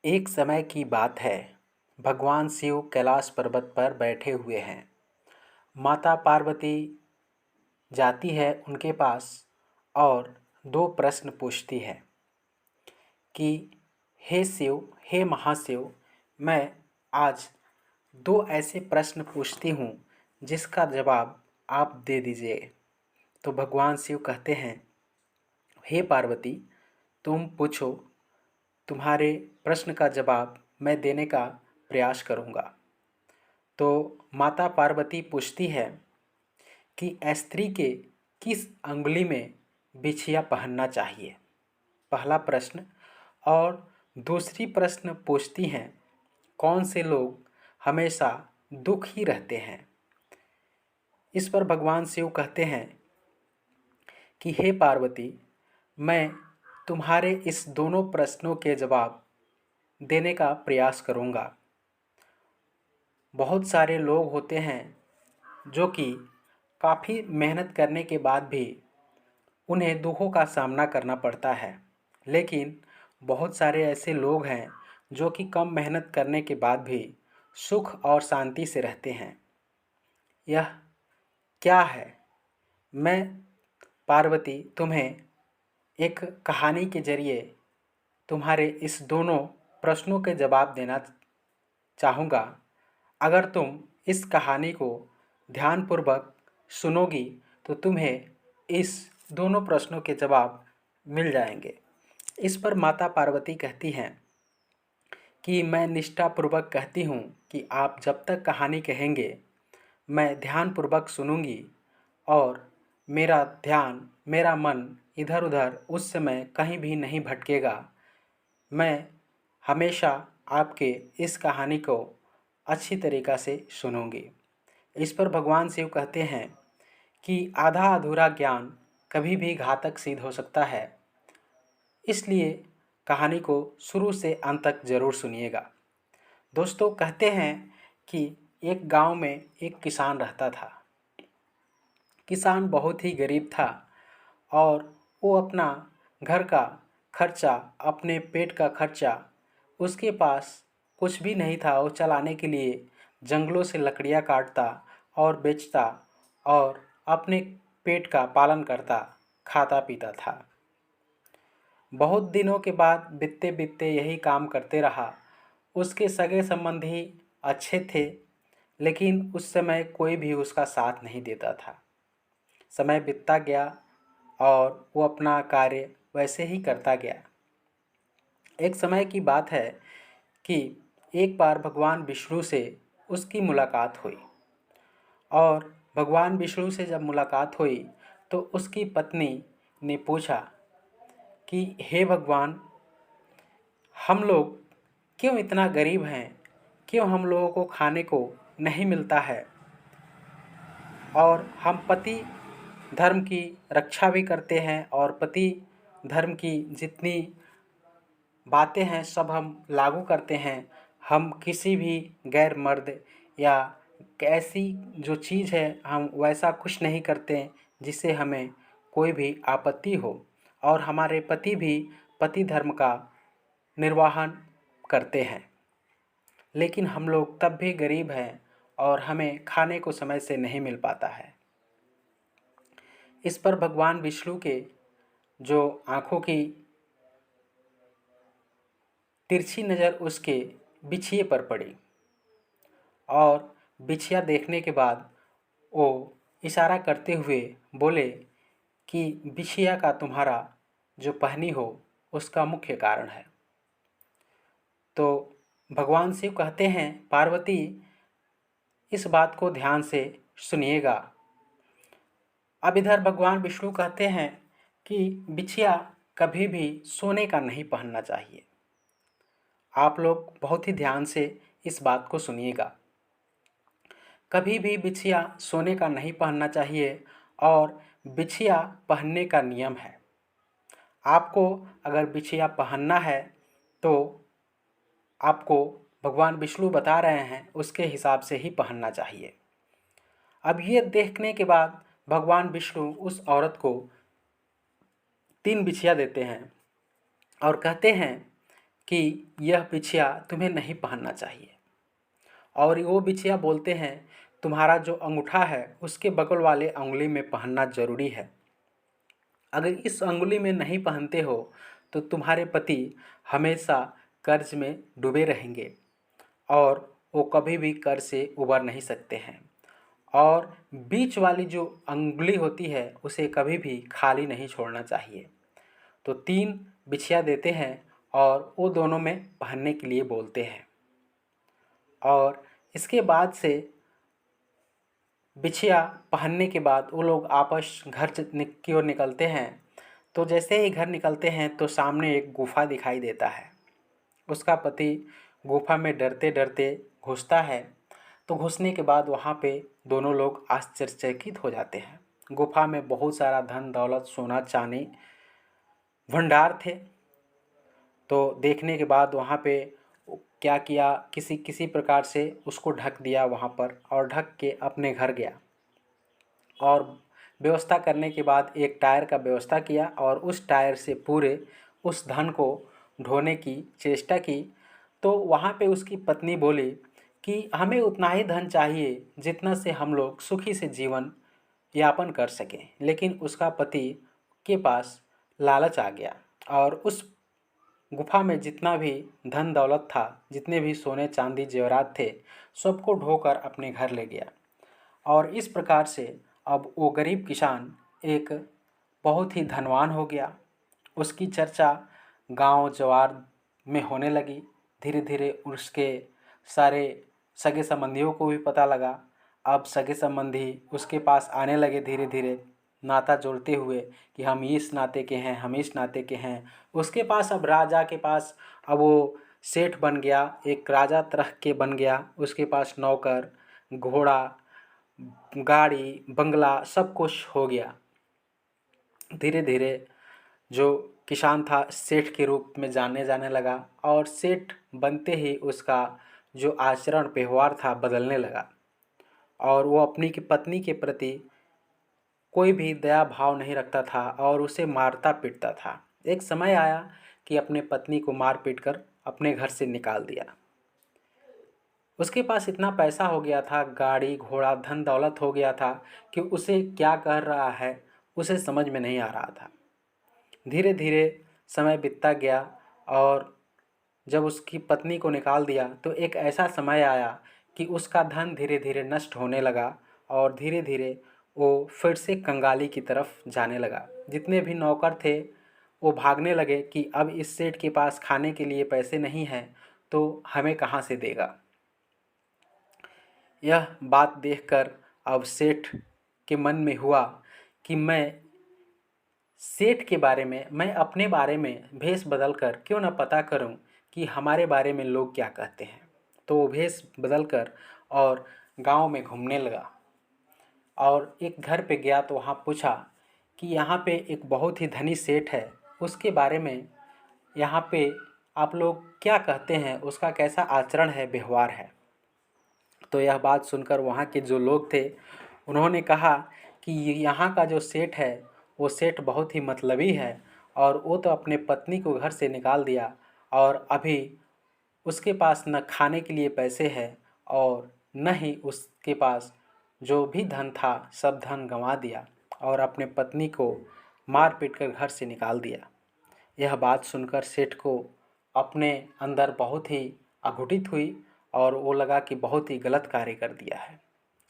एक समय की बात है। भगवान शिव कैलाश पर्वत पर बैठे हुए हैं। माता पार्वती जाती है उनके पास और दो प्रश्न पूछती है कि हे शिव, हे महाशिव, मैं आज दो ऐसे प्रश्न पूछती हूँ जिसका जवाब आप दे दीजिए। तो भगवान शिव कहते हैं, हे पार्वती, तुम पूछो, तुम्हारे प्रश्न का जवाब मैं देने का प्रयास करूँगा। तो माता पार्वती पूछती है कि स्त्री के किस अंगुली में बिछिया पहनना चाहिए, पहला प्रश्न। और दूसरी प्रश्न पूछती हैं, कौन से लोग हमेशा दुखी रहते हैं। इस पर भगवान शिव कहते हैं कि हे पार्वती, मैं तुम्हारे इस दोनों प्रश्नों के जवाब देने का प्रयास करूँगा। बहुत सारे लोग होते हैं जो कि काफ़ी मेहनत करने के बाद भी उन्हें दुखों का सामना करना पड़ता है, लेकिन बहुत सारे ऐसे लोग हैं जो कि कम मेहनत करने के बाद भी सुख और शांति से रहते हैं। यह क्या है? मैं पार्वती तुम्हें एक कहानी के जरिए तुम्हारे इस दोनों प्रश्नों के जवाब देना चाहूँगा। अगर तुम इस कहानी को ध्यानपूर्वक सुनोगी तो तुम्हें इस दोनों प्रश्नों के जवाब मिल जाएंगे। इस पर माता पार्वती कहती हैं कि मैं निष्ठापूर्वक कहती हूँ कि आप जब तक कहानी कहेंगे मैं ध्यानपूर्वक सुनूंगी और मेरा ध्यान, मेरा मन इधर उधर उस समय कहीं भी नहीं भटकेगा। मैं हमेशा आपके इस कहानी को अच्छी तरीक़ा से सुनूंगी। इस पर भगवान शिव कहते हैं कि आधा अधूरा ज्ञान कभी भी घातक सिद्ध हो सकता है, इसलिए कहानी को शुरू से अंत तक ज़रूर सुनिएगा। दोस्तों, कहते हैं कि एक गांव में एक किसान रहता था। किसान बहुत ही गरीब था और वो अपना घर का खर्चा, अपने पेट का खर्चा, उसके पास कुछ भी नहीं था। वो चलाने के लिए जंगलों से लकड़ियाँ काटता और बेचता और अपने पेट का पालन करता, खाता पीता था। बहुत दिनों के बाद बीतते बीतते यही काम करते रहा। उसके सगे संबंधी अच्छे थे, लेकिन उस समय कोई भी उसका साथ नहीं देता था। समय बीतता गया और वो अपना कार्य वैसे ही करता गया। एक समय की बात है कि एक बार भगवान विष्णु से उसकी मुलाकात हुई और भगवान विष्णु से जब मुलाकात हुई तो उसकी पत्नी ने पूछा कि हे भगवान, हम लोग क्यों इतना गरीब हैं, क्यों हम लोगों को खाने को नहीं मिलता है और हम पति धर्म की रक्षा भी करते हैं और पति धर्म की जितनी बातें हैं सब हम लागू करते हैं। हम किसी भी गैर मर्द या ऐसी जो चीज़ है हम वैसा कुछ नहीं करते जिससे हमें कोई भी आपत्ति हो, और हमारे पति भी पति धर्म का निर्वाहन करते हैं, लेकिन हम लोग तब भी गरीब हैं और हमें खाने को समय से नहीं मिल पाता है। इस पर भगवान विष्णु के जो आँखों की तिरछी नज़र उसके बिछिए पर पड़ी और बिछिया देखने के बाद वो इशारा करते हुए बोले कि बिछिया का तुम्हारा जो पहनी हो उसका मुख्य कारण है। तो भगवान शिव कहते हैं, पार्वती, इस बात को ध्यान से सुनिएगा। अब इधर भगवान विष्णु कहते हैं कि बिछिया कभी भी सोने का नहीं पहनना चाहिए। आप लोग बहुत ही ध्यान से इस बात को सुनिएगा। कभी भी बिछिया सोने का नहीं पहनना चाहिए और बिछिया पहनने का नियम है। आपको अगर बिछिया पहनना है तो आपको भगवान विष्णु बता रहे हैं उसके हिसाब से ही पहनना चाहिए। अब ये देखने के बाद भगवान विष्णु उस औरत को 3 बिछिया देते हैं और कहते हैं कि यह बिछिया तुम्हें नहीं पहनना चाहिए। और वो बिछिया बोलते हैं तुम्हारा जो अंगूठा है उसके बगल वाले अंगुली में पहनना जरूरी है। अगर इस अंगुली में नहीं पहनते हो तो तुम्हारे पति हमेशा कर्ज में डूबे रहेंगे और वो कभी भी कर्ज से उबर नहीं सकते हैं। और बीच वाली जो अंगुली होती है उसे कभी भी खाली नहीं छोड़ना चाहिए। तो 3 बिछिया देते हैं और वो दोनों में पहनने के लिए बोलते हैं। और इसके बाद से बिछिया पहनने के बाद वो लोग आपस घर की ओर निकलते हैं। तो जैसे ही घर निकलते हैं तो सामने एक गुफा दिखाई देता है। उसका पति गुफा में डरते डरते घुसता है। तो घुसने के बाद वहाँ पे दोनों लोग आश्चर्यचकित हो जाते हैं। गुफा में बहुत सारा धन दौलत सोना चांदी भंडार थे। तो देखने के बाद वहाँ पे क्या किया, किसी किसी प्रकार से उसको ढक दिया वहाँ पर और ढक के अपने घर गया। और व्यवस्था करने के बाद एक टायर का व्यवस्था किया और उस टायर से पूरे उस धन को ढोने की चेष्टा की। तो वहाँ पे उसकी पत्नी बोली कि हमें उतना ही धन चाहिए जितना से हम लोग सुखी से जीवन यापन कर सकें। लेकिन उसका पति के पास लालच आ गया और उस गुफा में जितना भी धन दौलत था, जितने भी सोने चांदी जेवरात थे, सबको ढोकर अपने घर ले गया। और इस प्रकार से अब वो गरीब किसान एक बहुत ही धनवान हो गया। उसकी चर्चा गांव जवार में होने लगी। धीरे धीरे उसके सारे सगे संबंधियों को भी पता लगा। अब सगे संबंधी उसके पास आने लगे धीरे धीरे नाता जोड़ते हुए कि हम इस नाते के हैं, हम इस नाते के हैं। उसके पास अब राजा के पास अब वो सेठ बन गया, एक राजा तरह के बन गया। उसके पास नौकर, घोड़ा, गाड़ी, बंगला सब कुछ हो गया। धीरे धीरे जो किसान था सेठ के रूप में जाने जाने लगा और सेठ बनते ही उसका जो आचरण व्यवहार था बदलने लगा और वो अपनी की पत्नी के प्रति कोई भी दया भाव नहीं रखता था और उसे मारता पीटता था। एक समय आया कि अपने पत्नी को मार पीट कर अपने घर से निकाल दिया। उसके पास इतना पैसा हो गया था, गाड़ी घोड़ा धन दौलत हो गया था कि उसे क्या कर रहा है उसे समझ में नहीं आ रहा था। धीरे धीरे समय बीतता गया और जब उसकी पत्नी को निकाल दिया तो एक ऐसा समय आया कि उसका धन धीरे धीरे नष्ट होने लगा और धीरे धीरे वो फिर से कंगाली की तरफ जाने लगा। जितने भी नौकर थे वो भागने लगे कि अब इस सेठ के पास खाने के लिए पैसे नहीं हैं तो हमें कहाँ से देगा। यह बात देखकर अब सेठ के मन में हुआ कि सेठ के बारे में मैं अपने बारे में भेष बदल कर क्यों न पता करूं कि हमारे बारे में लोग क्या कहते हैं। तो वो भेष बदल कर और गांव में घूमने लगा और एक घर पे गया तो वहाँ पूछा कि यहाँ पे एक बहुत ही धनी सेठ है, उसके बारे में यहाँ पे आप लोग क्या कहते हैं, उसका कैसा आचरण है, व्यवहार है। तो यह बात सुनकर वहाँ के जो लोग थे उन्होंने कहा कि यहाँ का जो सेठ है वो सेठ बहुत ही मतलबी है और वो तो अपने पत्नी को घर से निकाल दिया और अभी उसके पास न खाने के लिए पैसे हैं और न ही उसके पास जो भी धन था सब धन गंवा दिया और अपने पत्नी को मार पीट कर घर से निकाल दिया। यह बात सुनकर सेठ को अपने अंदर बहुत ही अघुटित हुई और वो लगा कि बहुत ही गलत कार्य कर दिया है।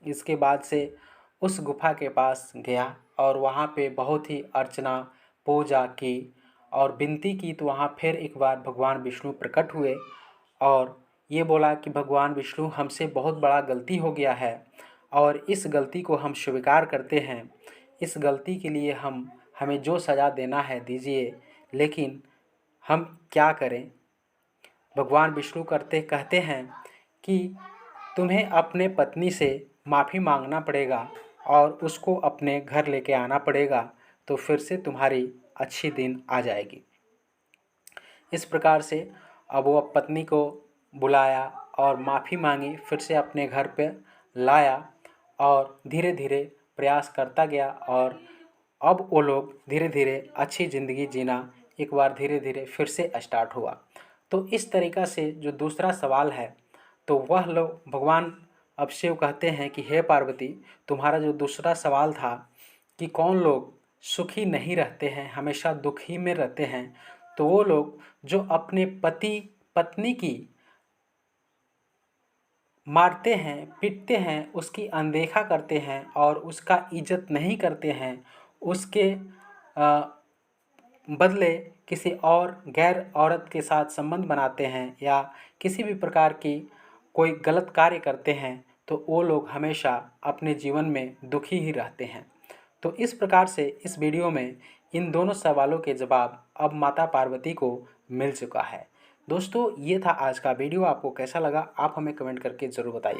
इसके बाद से उस गुफा के पास गया और वहाँ पे बहुत ही अर्चना पूजा की और विनती की। तो वहाँ फिर एक बार भगवान विष्णु प्रकट हुए और ये बोला कि भगवान विष्णु हमसे बहुत बड़ा गलती हो गया है और इस गलती को हम स्वीकार करते हैं। इस गलती के लिए हमें जो सज़ा देना है दीजिए, लेकिन हम क्या करें। भगवान विष्णु कहते हैं कि तुम्हें अपने पत्नी से माफ़ी मांगना पड़ेगा और उसको अपने घर लेके आना पड़ेगा, तो फिर से तुम्हारी अच्छी दिन आ जाएगी। इस प्रकार से अब वो पत्नी को बुलाया और माफ़ी मांगी, फिर से अपने घर पे लाया और धीरे धीरे प्रयास करता गया और अब वो लोग धीरे धीरे अच्छी ज़िंदगी जीना एक बार धीरे धीरे फिर से स्टार्ट हुआ। तो इस तरीक़ा से जो दूसरा सवाल है, तो वह लोग भगवान अब शिव कहते हैं कि हे पार्वती, तुम्हारा जो दूसरा सवाल था कि कौन लोग सुखी नहीं रहते हैं, हमेशा दुख ही में रहते हैं, तो वो लोग जो अपने पति पत्नी की मारते हैं, पीटते हैं, उसकी अनदेखा करते हैं और उसका इज्जत नहीं करते हैं, उसके बदले किसी और गैर औरत के साथ संबंध बनाते हैं या किसी भी प्रकार की कोई गलत कार्य करते हैं, तो वो लोग हमेशा अपने जीवन में दुखी ही रहते हैं। तो इस प्रकार से इस वीडियो में इन दोनों सवालों के जवाब अब माता पार्वती को मिल चुका है। दोस्तों, ये था आज का वीडियो। आपको कैसा लगा आप हमें कमेंट करके ज़रूर बताइए।